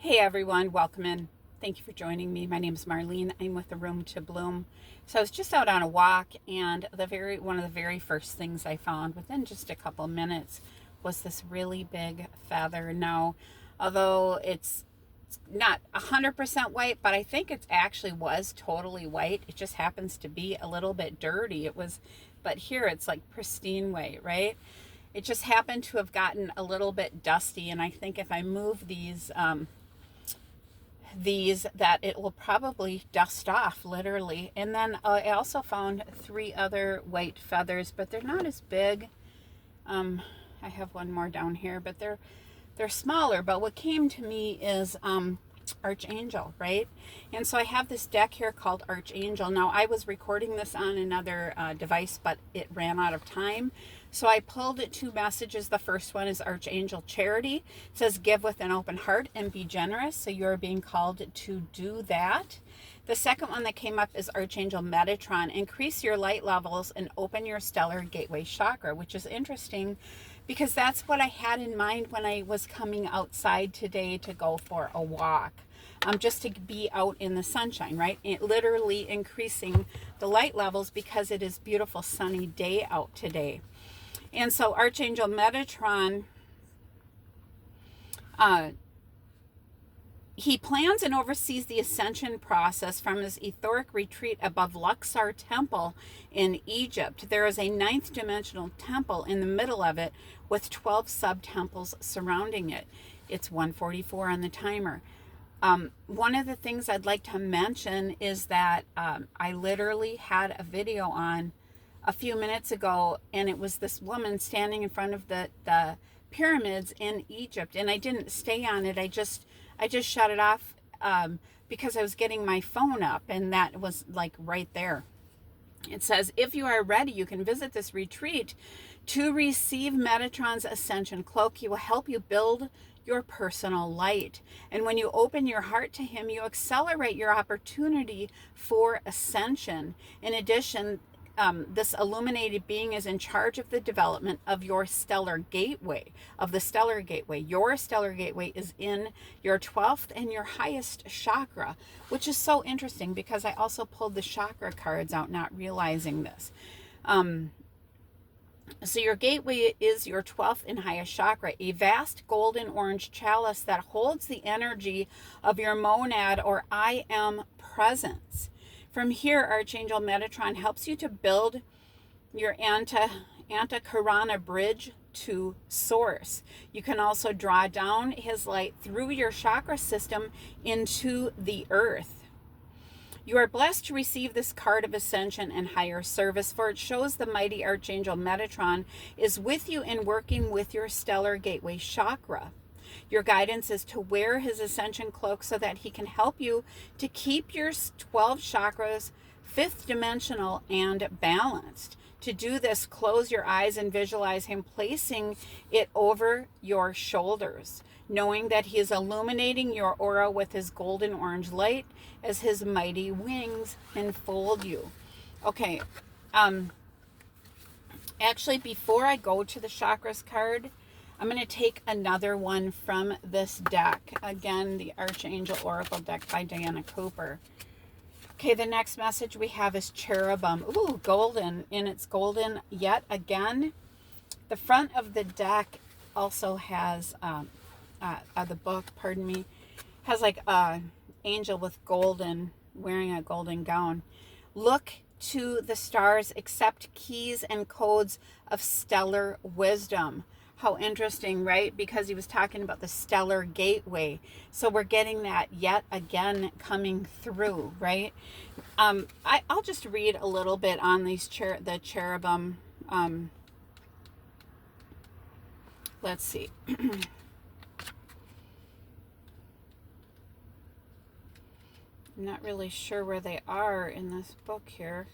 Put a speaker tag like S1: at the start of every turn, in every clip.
S1: Hey everyone, welcome in. Thank you for joining me. My name is Marlene. I'm with the Room to Bloom. So I was just out on a walk, and one of the very first things I found within just a couple minutes was this really big feather. Now, although it's not 100% white, but I think it actually was totally white. It just happens to be a little bit dirty. But here it's like pristine white, right? It just happened to have gotten a little bit dusty, and I think if I move these that it will probably dust off literally. And then I also found three other white feathers, but they're not as big. I have one more down here, but they're smaller. But what came to me is Archangel, right? And so I have this deck here called Archangel. Now I was recording this on another device, but it ran out of time. So I pulled two messages. The first one is Archangel Charity. It says, give with an open heart and be generous. So you're being called to do that. The second one that came up is Archangel Metatron. Increase your light levels and open your stellar gateway chakra, which is interesting because that's what I had in mind when I was coming outside today to go for a walk. Just to be out in the sunshine, right? It literally increasing the light levels because it is beautiful sunny day out today. And so Archangel Metatron, he plans and oversees the ascension process from his etheric retreat above Luxor Temple in Egypt. There is a ninth dimensional temple in the middle of it with 12 sub-temples surrounding it. It's 1:44 on the timer. One of the things I'd like to mention is that I literally had a video on a few minutes ago, and it was this woman standing in front of the pyramids in Egypt, and I didn't stay on it. I just shut it off because I was getting my phone up, and that was like right there. It says, if you are ready, you can visit this retreat to receive Metatron's ascension cloak. He will help you build your personal light. And when you open your heart to him, you accelerate your opportunity for ascension. In addition, this illuminated being is in charge of the development of your stellar gateway, of the stellar gateway. Your stellar gateway is in your 12th and your highest chakra, which is so interesting because I also pulled the chakra cards out, not realizing this. So your gateway is your 12th and highest chakra, a vast golden orange chalice that holds the energy of your monad or I am presence. From here, Archangel Metatron helps you to build your Antakarana bridge to source. You can also draw down his light through your chakra system into the earth. You are blessed to receive this card of ascension and higher service, for it shows the mighty Archangel Metatron is with you in working with your stellar gateway chakra. Your guidance is to wear his ascension cloak so that he can help you to keep your 12 chakras fifth dimensional and balanced. To do this, close your eyes and visualize him placing it over your shoulders, knowing that he is illuminating your aura with his golden orange light as his mighty wings enfold you. Okay, actually, before I go to the chakras card, I'm going to take another one from this deck. Again, the Archangel Oracle deck by Diana Cooper. Okay, the next message we have is Cherubim. Ooh, golden. And it's golden yet again. The front of the deck also has, the book, pardon me, has like an angel with golden, wearing a golden gown. Look to the stars, accept keys and codes of stellar wisdom. How interesting, right? Because he was talking about the stellar gateway. So we're getting that yet again coming through, right? I'll just read a little bit on these the cherubim. Let's see. I'm not really sure where they are in this book here.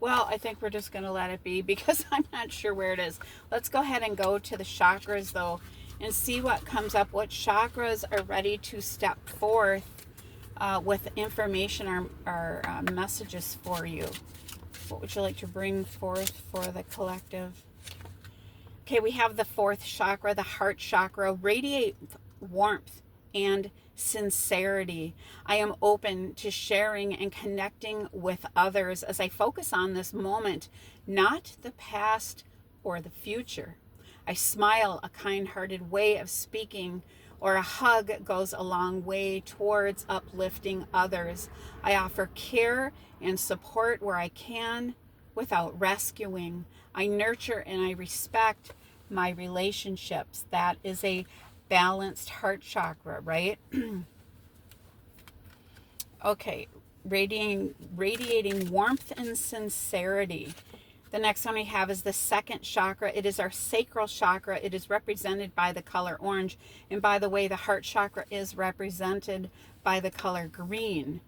S1: Well, I think we're just going to let it be because I'm not sure where it is. Let's go ahead and go to the chakras, though, and see what comes up. What chakras are ready to step forth with information or messages for you. What would you like to bring forth for the collective? Okay, we have the fourth chakra, the heart chakra. Radiate warmth and sincerity. I am open to sharing and connecting with others as I focus on this moment, not the past or the future. I smile, a kind-hearted way of speaking, or a hug goes a long way towards uplifting others. I offer care and support where I can without rescuing. I nurture and I respect my relationships. That is a balanced heart chakra, right? Okay, radiating warmth and sincerity. The next one we have is the second chakra. It is our sacral chakra. It is represented by the color orange. And by the way, the heart chakra is represented by the color green.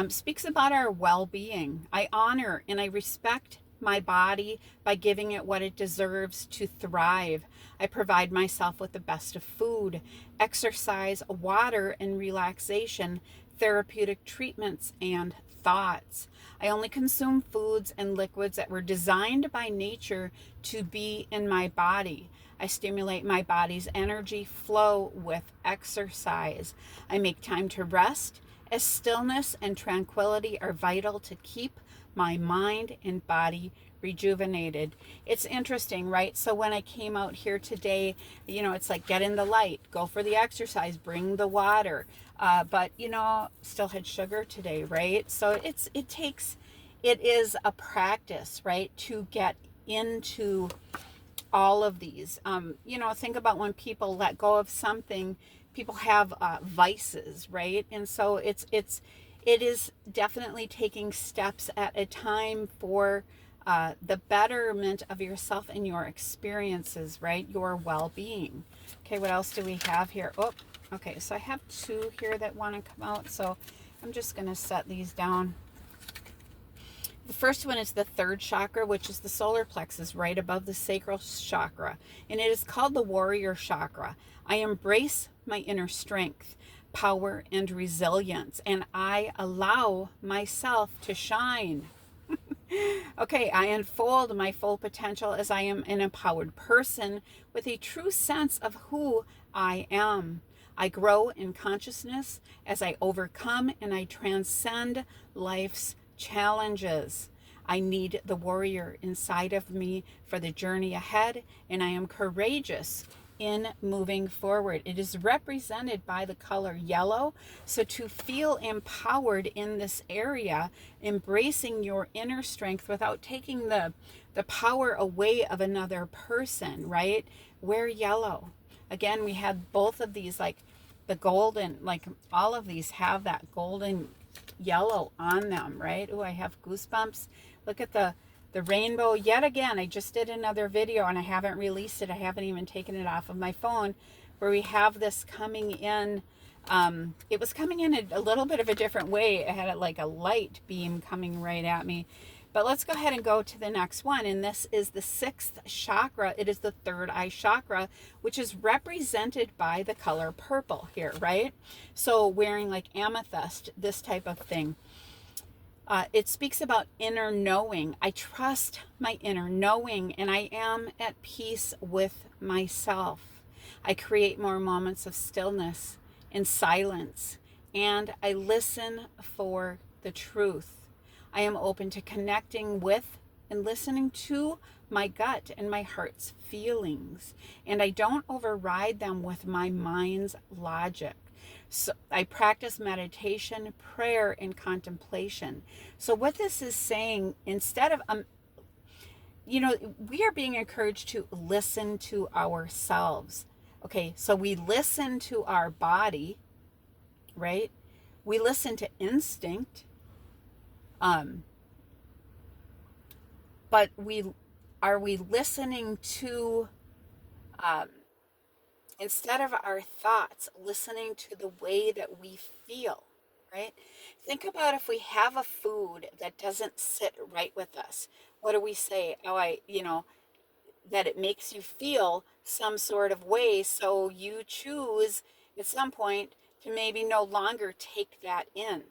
S1: Speaks about our well-being. I honor and I respect my body by giving it what it deserves to thrive. I provide myself with the best of food, exercise, water, and relaxation, therapeutic treatments, and thoughts. I only consume foods and liquids that were designed by nature to be in my body. I stimulate my body's energy flow with exercise. I make time to rest, as stillness and tranquility are vital to keep my mind and body rejuvenated. It's interesting, right? So when I came out here today, it's like get in the light, go for the exercise, bring the water. But still had sugar today, right? So it is a practice, right, to get into all of these. Think about when people let go of something, people have vices, right? And so it is definitely taking steps at a time for the betterment of yourself and your experiences, right? Your well-being. Okay, what else do we have here? Oh, okay, so I have two here that want to come out, so I'm just going to set these down. The first one is the third chakra, which is the solar plexus right above the sacral chakra, and it is called the warrior chakra. I embrace my inner strength, power, and resilience, and I allow myself to shine. Okay, I unfold my full potential as I am an empowered person with a true sense of who I am. I grow in consciousness as I overcome and I transcend life's challenges. I need the warrior inside of me for the journey ahead, and I am courageous in moving forward. It is represented by the color yellow. So to feel empowered in this area, embracing your inner strength without taking the power away of another person, right? Wear yellow. Again, we had both of these, like the golden, like all of these have that golden yellow on them, right? Oh, I have goosebumps. Look at the rainbow yet again. I just did another video and I haven't released it. I haven't even taken it off of my phone, where we have this coming in. It was coming in a little bit of a different way. It had like a light beam coming right at me. But let's go ahead and go to the next one. And this is the sixth chakra. It is the third eye chakra, which is represented by the color purple here, right? So wearing like amethyst, this type of thing. It speaks about inner knowing. I trust my inner knowing and I am at peace with myself. I create more moments of stillness and silence, and I listen for the truth. I am open to connecting with and listening to my gut and my heart's feelings, and I don't override them with my mind's logic. So I practice meditation, prayer, and contemplation. So what this is saying, instead of, we are being encouraged to listen to ourselves. Okay, so we listen to our body, right? We listen to instinct. But are we listening to, instead of our thoughts, listening to the way that we feel, right? Think about if we have a food that doesn't sit right with us. What do we say? That it makes you feel some sort of way. So you choose at some point to maybe no longer take that in.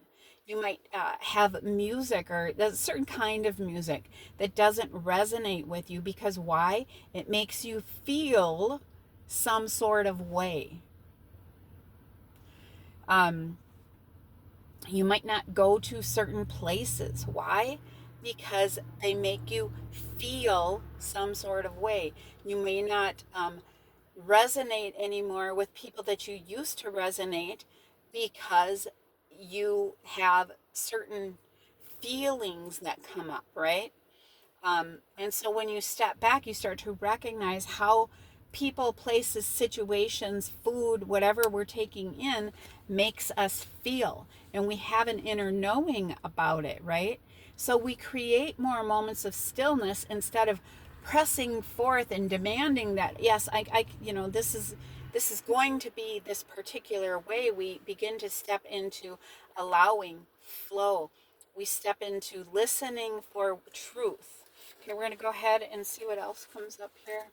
S1: You might have music or a certain kind of music that doesn't resonate with you because why? It makes you feel some sort of way. You might not go to certain places. Why? Because they make you feel some sort of way. You may not resonate anymore with people that you used to resonate because you have certain feelings that come up, right? And so when you step back, you start to recognize how people, places, situations, food, whatever we're taking in makes us feel. And we have an inner knowing about it, right? So we create more moments of stillness instead of pressing forth and demanding that, yes, this is going to be this particular way. We begin to step into allowing flow. We step into listening for truth. Okay, we're going to go ahead and see what else comes up here.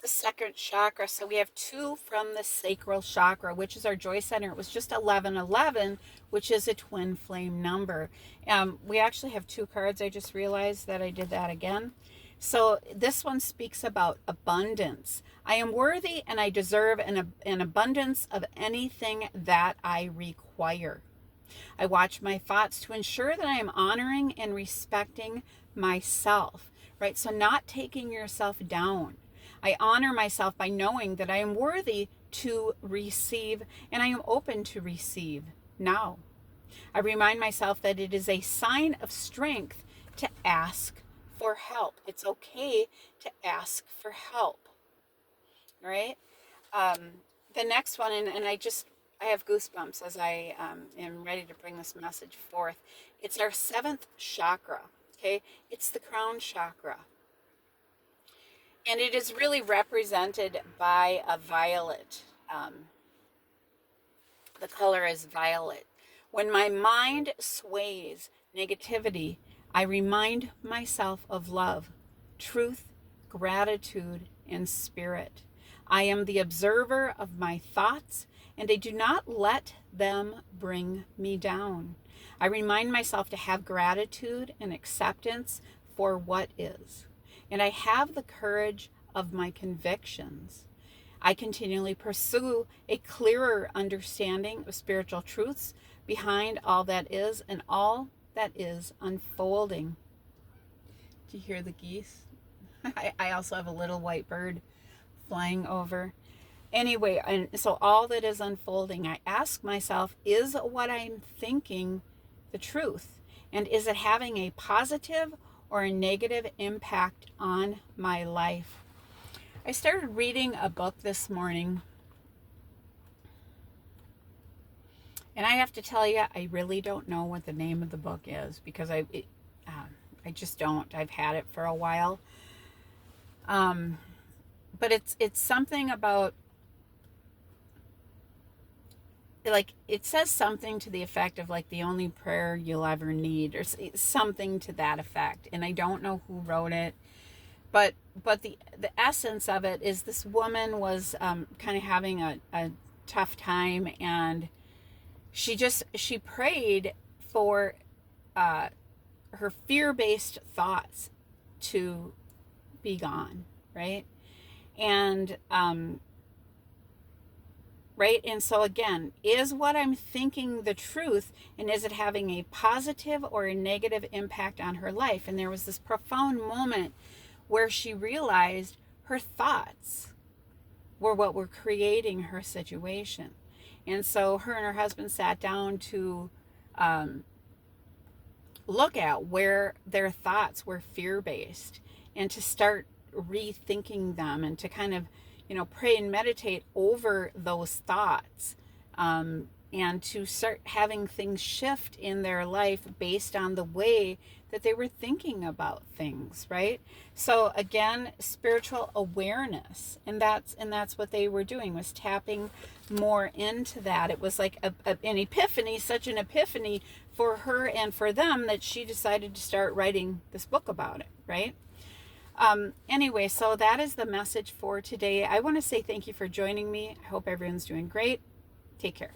S1: The second chakra. So we have 2 from the sacral chakra, which is our joy center. It was just 1111, which is a twin flame number. We actually have 2 cards. I just realized that I did that again. So this one speaks about abundance. I am worthy and I deserve an abundance of anything that I require. I watch my thoughts to ensure that I am honoring and respecting myself, right? So not taking yourself down. I honor myself by knowing that I am worthy to receive and I am open to receive now. I remind myself that it is a sign of strength to ask for help. It's okay to ask for help, right? The next one, and I have goosebumps as I am ready to bring this message forth. It's our 7th chakra, okay? It's the crown chakra. And it is really represented by a violet. The color is violet. When my mind sways negativity, I remind myself of love, truth, gratitude, and spirit. I am the observer of my thoughts, and I do not let them bring me down. I remind myself to have gratitude and acceptance for what is. And I have the courage of my convictions. I continually pursue a clearer understanding of spiritual truths behind all that is and all that is unfolding. Do you hear the geese? I also have a little white bird flying over. Anyway, and so all that is unfolding, I ask myself, is what I'm thinking the truth? And is it having a positive or a negative impact on my life? I started reading a book this morning, and I have to tell you, I really don't know what the name of the book is because I just don't. I've had it for a while, but it's something about, like, it says something to the effect of like the only prayer you'll ever need, or something to that effect. And I don't know who wrote it, but the essence of it is this woman was kind of having a tough time, and she prayed for her fear-based thoughts to be gone, right? And right? And so again, is what I'm thinking the truth, and is it having a positive or a negative impact on her life? And there was this profound moment where she realized her thoughts were what were creating her situation. And so her and her husband sat down to look at where their thoughts were fear-based and to start rethinking them, and to kind of, pray and meditate over those thoughts, and to start having things shift in their life based on the way that they were thinking about things, right? So again, spiritual awareness, and that's what they were doing, was tapping more into that. It was like an epiphany, such an epiphany for her and for them, that she decided to start writing this book about it, right? Anyway, so that is the message for today. I want to say thank you for joining me. I hope everyone's doing great. Take care.